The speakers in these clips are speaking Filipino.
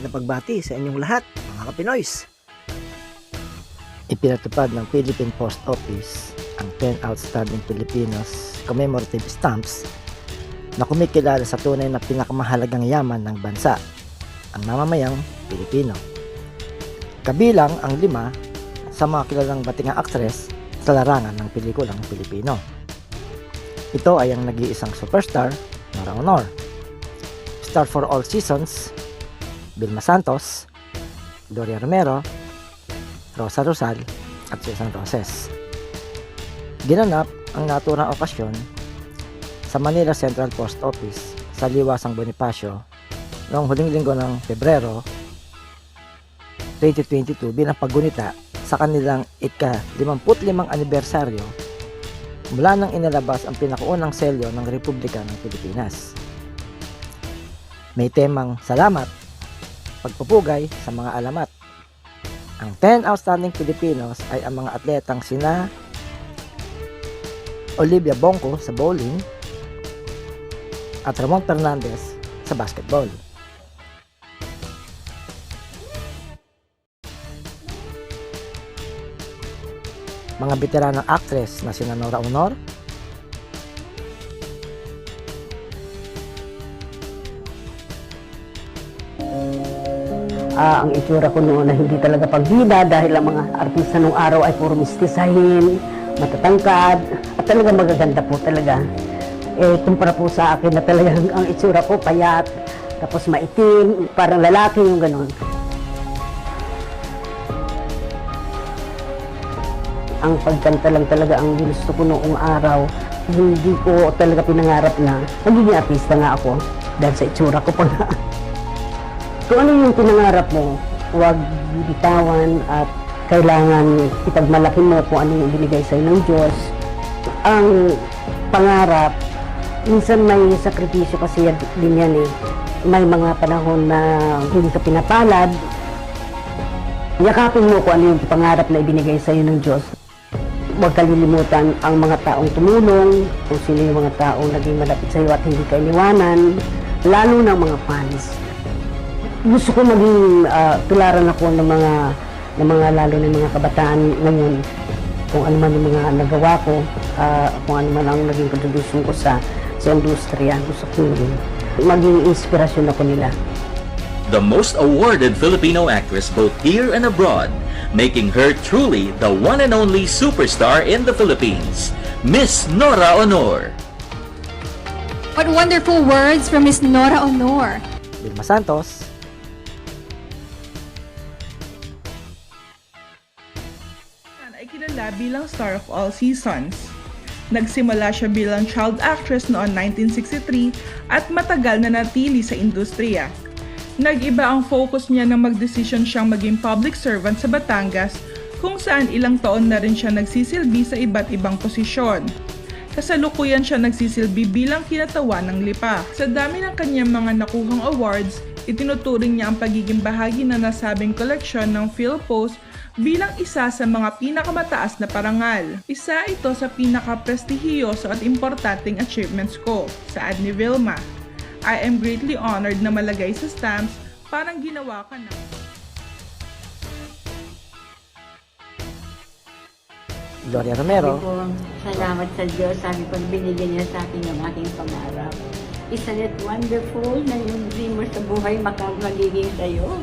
na pagbati sa inyong lahat, mga Kapinoys. Ipinatupad ng Philippine Post Office ang 10 Outstanding Filipinos Commemorative Stamps na kumikilala sa tunay na pinakamahalagang yaman ng bansa, ang mamamayang Pilipino. Kabilang ang 5 sa mga kilalang batikang aktres sa larangan ng Pelikulang Pilipino. Ito ay ang nag-iisang Superstar Nora Aunor, Star for All Seasons, Vilma Santos, Gloria Romero, Rosa Rosal at Isang Roces. Ginanap ang naturang okasyon sa Manila Central Post Office sa Liwasang Bonifacio noong huling linggo ng Pebrero 2022 bilang paggunita sa kanilang ika-55 anibersaryo mula nang inilabas ang pinakaunang selyo ng Republika ng Pilipinas. May temang salamat, pagpupugay sa mga alamat. Ang 10 Outstanding Filipinos ay ang mga atletang sina Olivia Bong Coo sa bowling at Ramon Fernandez sa basketball. Mga veteranong aktres na sina Nora Aunor, ang itsura ko noon na hindi talaga pagbida dahil ang mga artista nung araw ay puro mistisahin, matatangkad, at talaga magaganda po talaga. Kumpara po sa akin na talagang ang itsura ko payat, tapos maitim, parang lalaki yung gano'n. Ang pagkanta lang talaga ang gusto ko noong araw. Hindi ko talaga pinangarap na magiging artista nga ako dahil sa itsura ko pa nga. Kung ano yung pinangarap mo, huwag bibitawan at kailangan ipagmalaki mo kung ano yung binigay sa'yo ng Diyos. Ang pangarap, minsan may sakripisyo kasi din yan eh. May mga panahon na hindi ka pinapalad. Yakapin mo kung ano yung pangarap na ibinigay sa'yo ng Diyos. Huwag kalilimutan ang mga taong tumulong, kung sino yung mga taong naging malapit sa'yo at hindi ka iniwanan, lalo ng mga fans. Gusto ko maging tularan ako ng mga lalo ng mga kabataan ngayon, kung ano man yung mga nagawa ko, kung ano man ang naging kontribusyon ko sa industriya. Gusto ko maging inspirasyon ako nila. The most awarded Filipino actress both here and abroad, making her truly the one and only superstar in the Philippines, Miss Nora Aunor. What wonderful words from Miss Nora Aunor. Vilma Santos, ay kilala bilang Star of All Seasons. Nagsimula siya bilang child actress noong 1963 at matagal na natili sa industriya. Nag-iba ang focus niya nang magdesisyon siyang maging public servant sa Batangas, kung saan ilang taon na rin siya nagsisilbi sa iba't ibang posisyon. Kasalukuyan siya nagsisilbi bilang kinatawan ng lipa. Sa dami ng kanyang mga nakuhang awards, itinuturing niya ang pagiging bahagi na nasabing koleksyon ng Philpost bilang isa sa mga pinakamataas na parangal. Isa ito sa pinaka-prestihiyoso at importanteng achievements ko, saad ni Vilma. I am greatly honored na malagay sa stamps, parang ginawa ka na. Gloria Romero, Salamat sa Diyos, sabi ko, binigyan niya sa akin yung aking pangarap. Isn't it wonderful na yung dream mo sa buhay magiging sa'yo?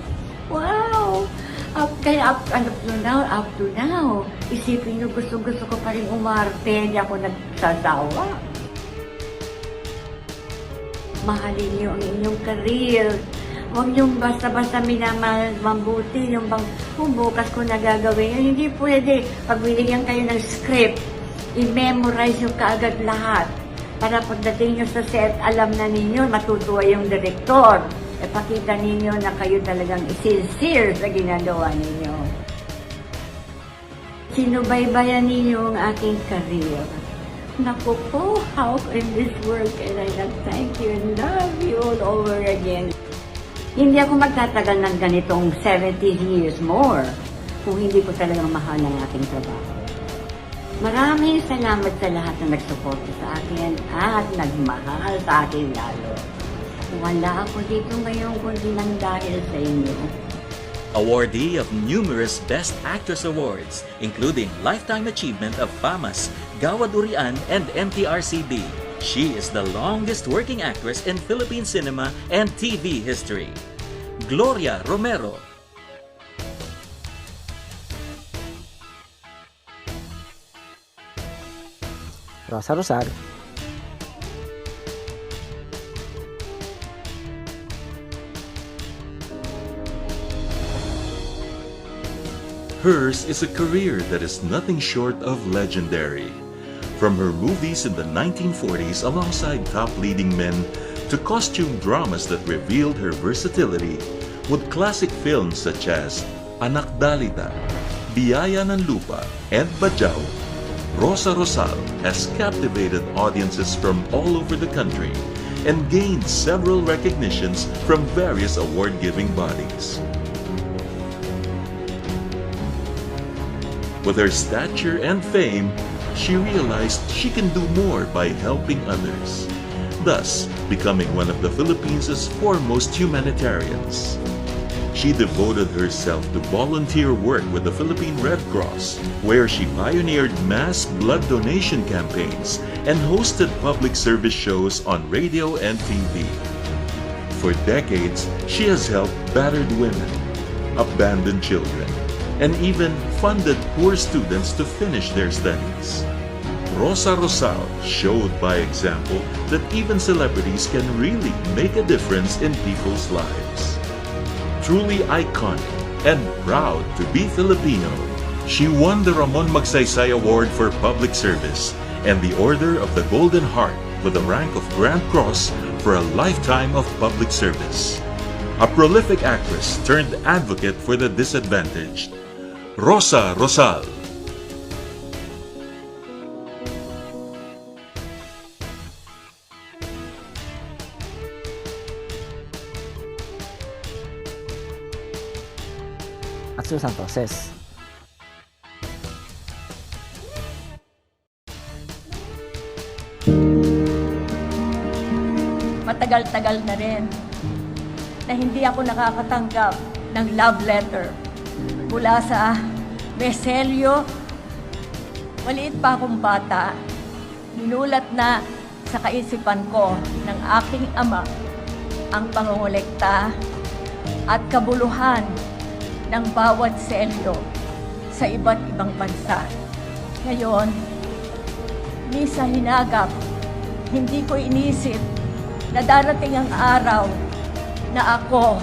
Wow! Up to now, isipin nyo, gusto ko pa rin umarte, hindi ako nagsasawa. Mahalin niyo ang inyong career. Huwag niyong basta-basta minamambuti yung bang kung bukas ko nagagawin yun. Hindi pwede. Pag binigyan kayo ng script, i-memorize nyo kaagad lahat. Para pagdating nyo sa set, alam na ninyo, matutuwa yung director. Pakita ninyo na kayo talagang sincere sa ginagawa ninyo. Sinubaybayan ninyo ang aking career. Naku po, how in this world can I not thank you and love you all over again? Hindi ako magtatagal ng ganitong 70 years more kung hindi ko talagang mahal ng aking trabaho. Maraming salamat sa lahat na nagsuporta sa akin at nagmahal sa akin lalo. Wala ako dito ngayon kundi nang dahil sa inyo. Awardee of numerous Best Actress Awards, including Lifetime Achievement of FAMAS, Gawad Urian, and MTRCB. She is the longest working actress in Philippine cinema and TV history. Gloria Romero. Rosa Rosal, Hers is a career that is nothing short of legendary. From her movies in the 1940s alongside top leading men to costume dramas that revealed her versatility, with classic films such as Anak Dalita, Biyaya ng Lupa, and Badyaw, Rosa Rosal has captivated audiences from all over the country and gained several recognitions from various award-giving bodies. With her stature and fame, she realized she can do more by helping others, thus becoming one of the Philippines' foremost humanitarians. She devoted herself to volunteer work with the Philippine Red Cross, where she pioneered mass blood donation campaigns and hosted public service shows on radio and TV. For decades, she has helped battered women, abandoned children, and even funded poor students to finish their studies. Rosa Rosal showed by example that even celebrities can really make a difference in people's lives. Truly iconic and proud to be Filipino, she won the Ramon Magsaysay Award for Public Service and the Order of the Golden Heart with the rank of Grand Cross for a lifetime of public service. A prolific actress turned advocate for the disadvantaged. Rosa Rosal. at Susan Roces. Matagal-tagal na rin na hindi ako nakakatanggap ng love letter mula sa Selyo. Maliit pa akong bata, minulat na sa kaisipan ko ng aking ama ang pangongolekta at kabuluhan ng bawat selyo sa iba't ibang bansa. Ngayon, ni sa hinagap, hindi ko inisip na darating ang araw na ako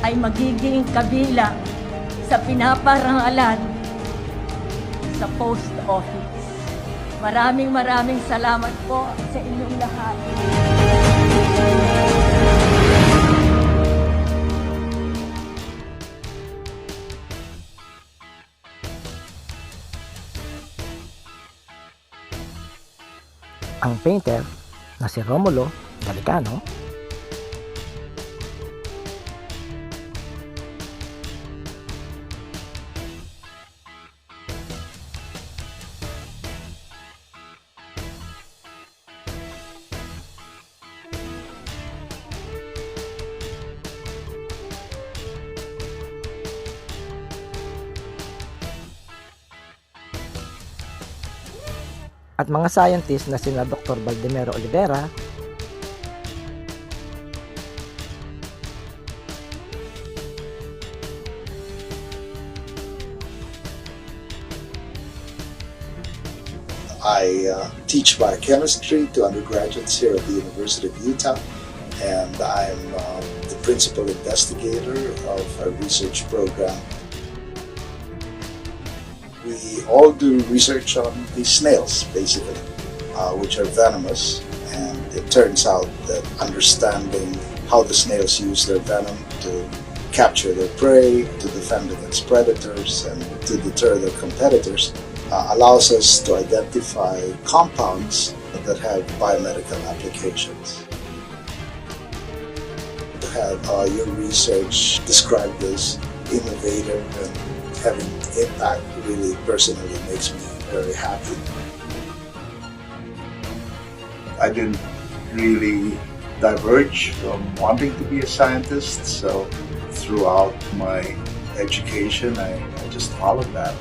ay magiging kabilang sa pinaparangalan sa Post Office. Maraming salamat po sa inyong lahat. Ang painter na si Romulo Galicano, at mga scientist na sina Dr. Baldemero Olivera, I teach biochemistry to undergraduates here at the University of Utah, and I'm the principal investigator of our research program. We all do research on these snails, basically, which are venomous, and it turns out that understanding how the snails use their venom to capture their prey, to defend against predators, and to deter their competitors allows us to identify compounds that have biomedical applications. To have your research described as innovative and having impact really personally makes me very happy. I didn't really diverge from wanting to be a scientist. So throughout my education, I just followed that.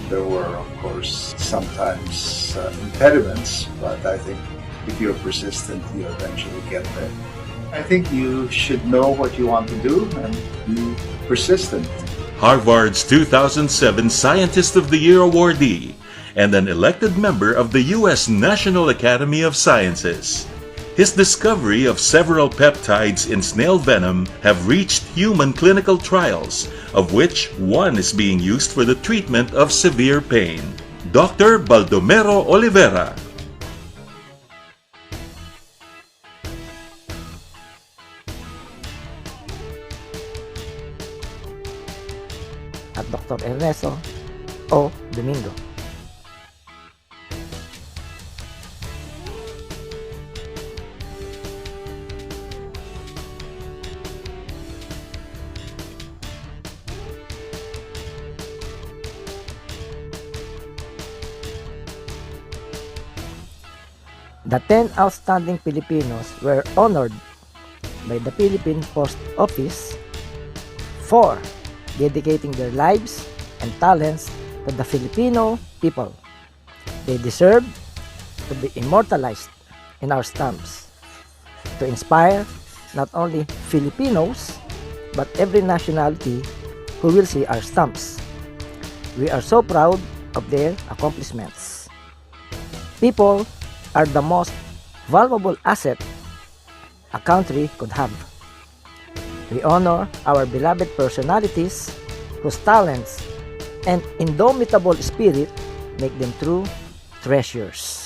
There were, of course, sometimes impediments, but I think if you're persistent, you eventually get there. I think you should know what you want to do and be persistent. Harvard's 2007 Scientist of the Year awardee, and an elected member of the U.S. National Academy of Sciences. His discovery of several peptides in snail venom have reached human clinical trials, of which one is being used for the treatment of severe pain. Dr. Baldemero Olivera. At Dr. Ernesto O Domingo. The 10 outstanding Filipinos were honored by the Philippine Post Office for dedicating their lives and talents to the Filipino people. They deserve to be immortalized in our stamps, to inspire not only Filipinos, but every nationality who will see our stamps. We are so proud of their accomplishments. People are the most valuable asset a country could have. We honor our beloved personalities whose talents and indomitable spirit make them true treasures.